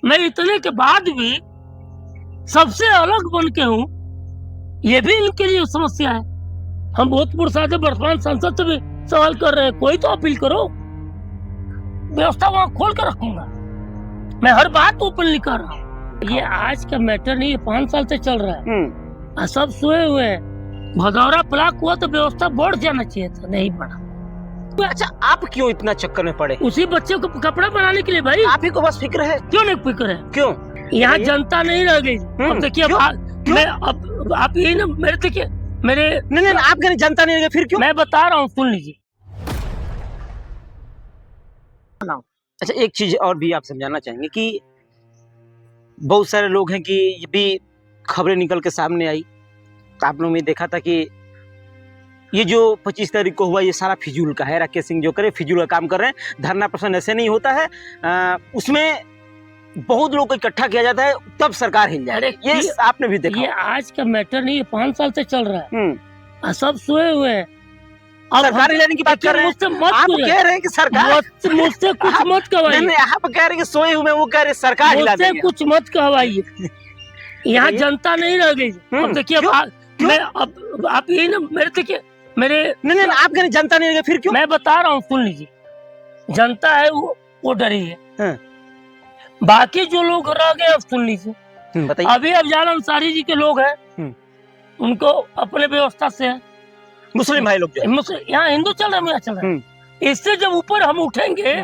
मैं इतने के बाद भी सबसे अलग बन के हूँ, ये भी इनके लिए समस्या है। हम भूतपूर्व सांसद वर्तमान सांसद से भी सवाल कर रहे हैं, कोई तो अपील करो। व्यवस्था वहां खोल कर रखूंगा, मैं हर बात ओपनली कर रहा हूँ। ये आज का मैटर नहीं, ये 5 साल से चल रहा है। सब सोए हुए हैं। भदौरा ब्लॉक हुआ तो व्यवस्था बढ़ जाना चाहिए था, नहीं बढ़ा। अच्छा, आप क्यों इतना चक्कर में पड़े? उसी बच्चे को कपड़ा बनाने के लिए भाई। आप ही को बस फिक्र है? क्यों नहीं फिक्र है? क्यों? यहाँ जनता नहीं रह गई। अब देखिए, अब आप यही ना, मेरे देखिए मेरे नहीं, आप कहने जनता नहीं रह गई, फिर क्यों? मैं बता रहा हूँ, सुन लीजिए। अच्छा, एक चीज और भी आप समझाना चाहेंगे कि बहुत सारे लोग हैं कि ये भी खबरें निकल के सामने आई, तो आप लोगों ने देखा था कि ये जो 25 तारीख को हुआ, ये सारा फिजूल का है। राकेश सिंह जो करे फिजूल का काम कर रहे हैं। धरना प्रदर्शन ऐसे नहीं होता है, उसमें बहुत लोग को इकट्ठा किया जाता है, तब सरकार हिल जाए। ये आपने भी देखा। ये आज का मैटर नहीं, ये 5 साल से चल रहा है। सब सोए हुए हैं। सरकार हिलाने की बात कर रहे हैं। आप कह रहे हैं कि सरकार मुझसे कुछ मत कहवाइए। नहीं, आप कह रहे हैं कि सोए हुए, वो कह रहे सरकार हिला देंगे। कुछ मत कहवाइए। यहाँ जनता नहीं रह गई। अब देखिए, मैं अब आप यही ना, मेरे देखिए मेरे नहीं, आप कह रहे जनता नहीं रह गई, फिर क्यों? मैं बता रहा हूँ, सुन लीजिए। जनता है वो डरी है। बाकी जो लोग रह गए, अब सुन लीजिए। अभी अफजाल अंसारी जी के लोग हैं, उनको अपने व्यवस्था से है। मुस्लिम भाई लोग यहाँ हिंदू चल रहे हैं, यहाँ चल रहे हैं। इससे जब ऊपर हम उठेंगे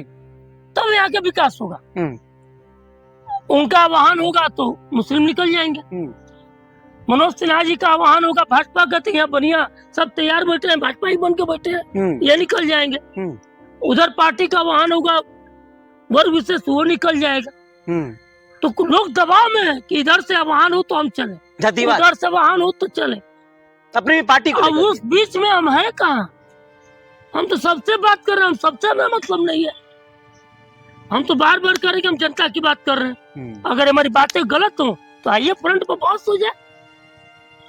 तब यहाँ का विकास होगा। उनका आह्वान होगा तो मुस्लिम निकल जाएंगे। मनोज सिन्हा जी का आह्वान होगा, भाजपा का, यहाँ बनिया सब तैयार बैठे हैं, भाजपा ही बन के बैठे हैं, ये निकल जाएंगे। उधर पार्टी का आह्वान होगा, वर्ग विशेष, वो निकल जाएगा। तो लोग दबाव में है कि इधर से आह्वान हो तो हम चले, उधर से आह्वान हो तो चले, अपनी पार्टी को। अब उस बीच में हम हैं कहाँ? हम तो सबसे बात कर रहे हैं, हम सबसे हमें मतलब नहीं है। हम तो बार बार कह रहे हैं कि हम जनता की बात कर रहे हैं। अगर हमारी बातें गलत हो तो आइए फ्रंट पर बहस हो जाए।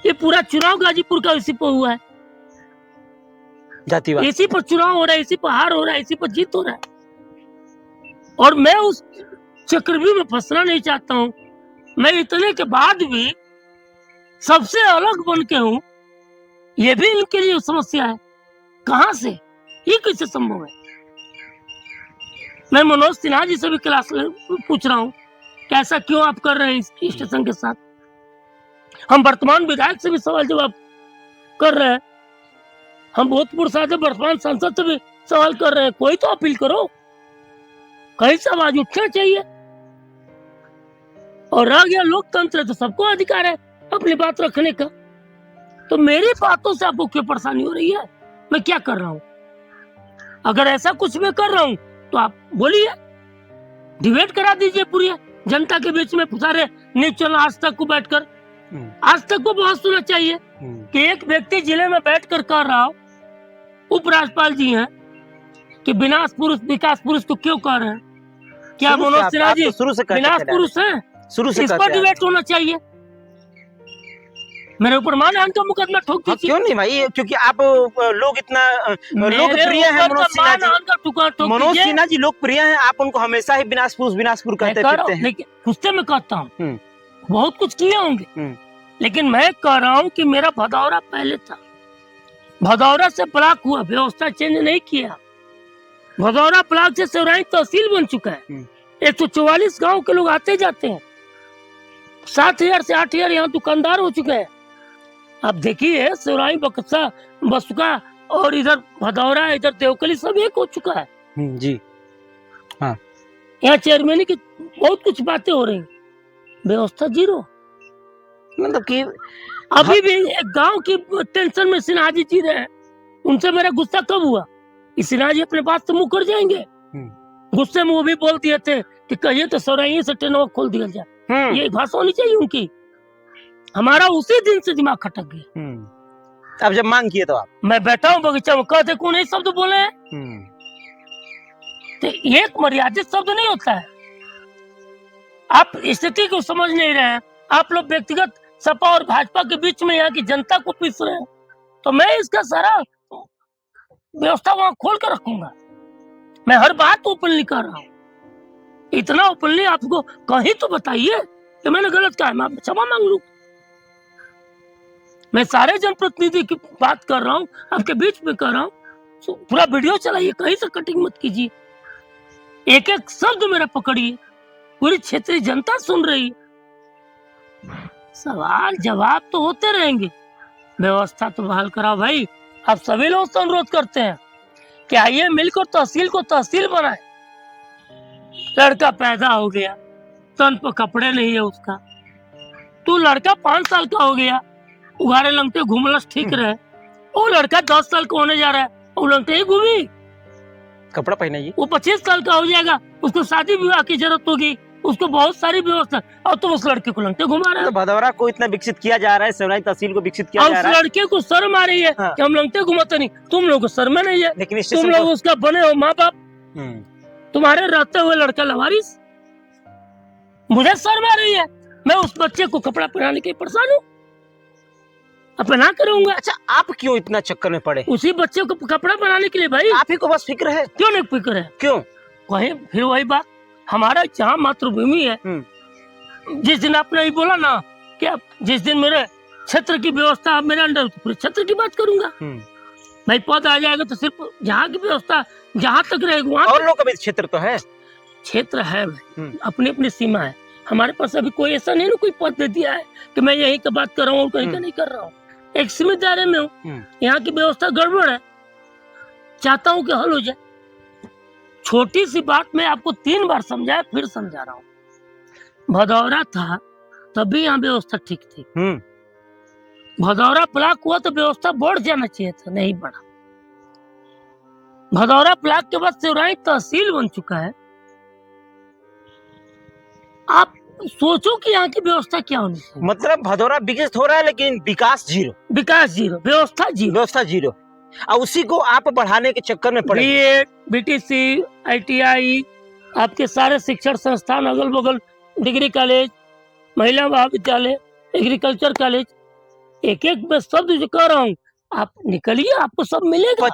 ये पूरा चुनाव गाजीपुर का इसी पर हुआ है, जातिवाद। इसी पर चुनाव हो रहा है, इसी पर हार हो रहा है, इसी पर जीत हो रहा है। और मैं उस चक्रव्यूह में फंसना नहीं चाहता हूँ। मैं इतने के बाद भी सबसे अलग बन के हूँ, ये भी इनके लिए समस्या है। कहां से, ये कैसे संभव है? मैं मनोज सिन्हा जी से भी क्लास पूछ रहा हूँ कि ऐसा क्यों आप कर रहे हैं इस स्टेशन के साथ। हम वर्तमान विधायक से भी सवाल जवाब कर रहे हैं। हम भूतपूर्व सांसद वर्तमान सांसद से भी सवाल कर रहे हैं, कोई तो अपील करो। कहीं से आवाज उठना चाहिए। और रह गया लोकतंत्र, तो सबको अधिकार है अपनी बात रखने का। तो मेरी बातों से आपको क्यों परेशानी हो रही है? मैं क्या कर रहा हूँ? अगर ऐसा कुछ मैं कर रहा हूँ तो आप बोलिए, डिबेट करा दीजिए पूरी जनता के बीच में। सारे न्यूज चैनल आज तक को बैठकर, आज तक को बहुत सुनना चाहिए कि एक व्यक्ति जिले में बैठकर कह रहा हो, उपराज्यपाल जी हैं, कि विनाश पुरुष विकास पुरुष को क्यों कह रहे हैं? क्या मनोज सिन्हा जी विनाश पुरुष हैं? शुरू से इस पर डिबेट होना चाहिए। मेरे ऊपर मानहानि का मुकदमा ठोक दीजिए। क्यों नहीं भाई, क्योंकि आप लोग इतना लोकप्रिय हैं। मनोज सिन्हा जी लोकप्रिय हैं, आप उनको हमेशा ही विनाशपुर कहते फिरते हैं। लेकिन गुस्से में कहता हूँ, बहुत कुछ किए होंगे, लेकिन मैं कह रहा हूँ कि मेरा भदौरा पहले था। भदौरा से ब्लॉक हुआ, व्यवस्था चेंज नहीं किया। भदौरा ब्लॉक से सेवराई तहसील बन चुका है। 144 गांव के लोग आते जाते हैं। 7,000 से 8,000 यहाँ दुकानदार हो चुके हैं। आप देखिए, सेवराई, बक्सा, बसुका और इधर भदौरा, इधर देवकली सब एक हो चुका है। जी हाँ, यहाँ चेयरमैन की बहुत कुछ बातें हो रही, व्यवस्था जीरो। मतलब कि अभी भी एक गांव की टेंशन में सिन्हा जी जी रहे हैं। उनसे मेरा गुस्सा कब हुआ? सिन्हा जी अपने बात से मुँह कर जाएंगे। गुस्से में वो भी बोल दिए थे कि कहिए तो सौराई से ट्रेनवा खोल दिया जाए। ये भाषा होनी चाहिए उनकी। हमारा उसी दिन से दिमाग खटक गया। अब जब मांग किए तो आप, मैं बैठा हूँ बगीचा में, कहते कौन ही शब्द बोले हैं। तो एक मर्यादित शब्द नहीं होता है। आप स्थिति को समझ नहीं रहे हैं। आप लोग व्यक्तिगत सपा और भाजपा के बीच में यहाँ की जनता को पीस रहे हैं। तो मैं इसका सारा व्यवस्था वहां खोल कर रखूंगा। मैं हर बात ओपनली कर रहा हूँ। इतना ओपनली आपको कहीं तो बताइए कि मैंने गलत कहा है, मैं क्षमा मांग लूं। मैं सारे जनप्रतिनिधि की बात कर रहा हूँ, आपके बीच में कर रहा हूँ, तो पूरा वीडियो चलाइए, कहीं से कटिंग मत कीजिए, एक एक शब्द मेरा पकड़िए, पूरी क्षेत्रीय जनता सुन रही है। सवाल जवाब तो होते रहेंगे, व्यवस्था तो बहाल कराओ भाई। आप सभी लोग से अनुरोध करते हैं कि आइए मिलकर तहसील को तहसील बनाए। लड़का पैदा हो गया, तन पर कपड़े नहीं है उसका, तू लड़का 5 साल का हो गया, उघाड़े लंगटे घूमलस ठीक रहे, वो लड़का 10 साल का होने जा रहा है, वो लंगटे ही घूमी, कपड़ा पहनाइए। वो 25 साल का हो जाएगा, उसको शादी विवाह की जरूरत होगी, उसको बहुत सारी व्यवस्था, और तुम उस लड़के को लंगटे घुमा रहे तो हो। भदौरा को इतना विकसित किया जा रहा है, सेवराई तहसील को विकसित किया और जा उस रहा है, लड़के को शर्म आ रही है हाँ। कि हम लंगटे घुमाते नहीं, तुम लोगों को शर्म नहीं है, लेकिन तुम स्टेशन लोग उसका बने हो माँ बाप, तुम्हारे रहते हुए लड़का लवारिस, मुझे शर्म आ रही है, मैं उस बच्चे को कपड़ा पहनाने के लिए परेशान हूँ, अपना करूंगा। अच्छा, आप क्यों इतना चक्कर में पड़े? उसी बच्चे को कपड़ा बनाने के लिए भाई, आप ही को बस फिक्र है? क्यों नहीं फिक्र है? क्यों? वही फिर वही बात, हमारा जहाँ मातृभूमि है, जिस दिन आपने ये बोला ना कि आप जिस दिन मेरे क्षेत्र की व्यवस्था आप मेरे अंडर, तो पूरे क्षेत्र की बात करूंगा भाई। पद आ जाएगा तो सिर्फ जहाँ की व्यवस्था जहाँ तक रहेगी वहाँ और लोग का भी क्षेत्र तो है, क्षेत्र है भाई, अपनी अपनी सीमा है। हमारे पास अभी कोई ऐसा नहीं ना कोई पद दे दिया है कि मैं यहीं का बात कर रहा हूँ कहीं का नहीं कर रहा हूँ, एक सीमित दायरे में हूँ। यहाँ की व्यवस्था गड़बड़ है, चाहता हूँ कि हल हो जाए। छोटी सी बात मैं आपको 3 बार समझाया, फिर समझा रहा हूँ। भदौरा था तभी यहाँ व्यवस्था ठीक थी, भदौरा ब्लॉक हुआ तो व्यवस्था बढ़ जाना चाहिए था, नहीं बढ़ा। भदौरा ब्लॉक के बाद सेवराई तहसील बन चुका है। आप सोचो कि यहाँ की व्यवस्था क्या होनी चाहिए। मतलब भदौरा विकसित हो रहा है लेकिन विकास जीरो, विकास जीरो, व्यवस्था जीरो, व्यवस्था जीरो, और उसी को आप बढ़ाने के चक्कर में पड़े। बीएड, बीटीसी, आईटीआई, आपके सारे शिक्षण संस्थान अगल बगल, डिग्री कॉलेज, महिला महाविद्यालय, एग्रीकल्चर कॉलेज, एक एक मैं शब्द जो कह रहा हूँ, आप निकलिए, आपको सब मिलेगा।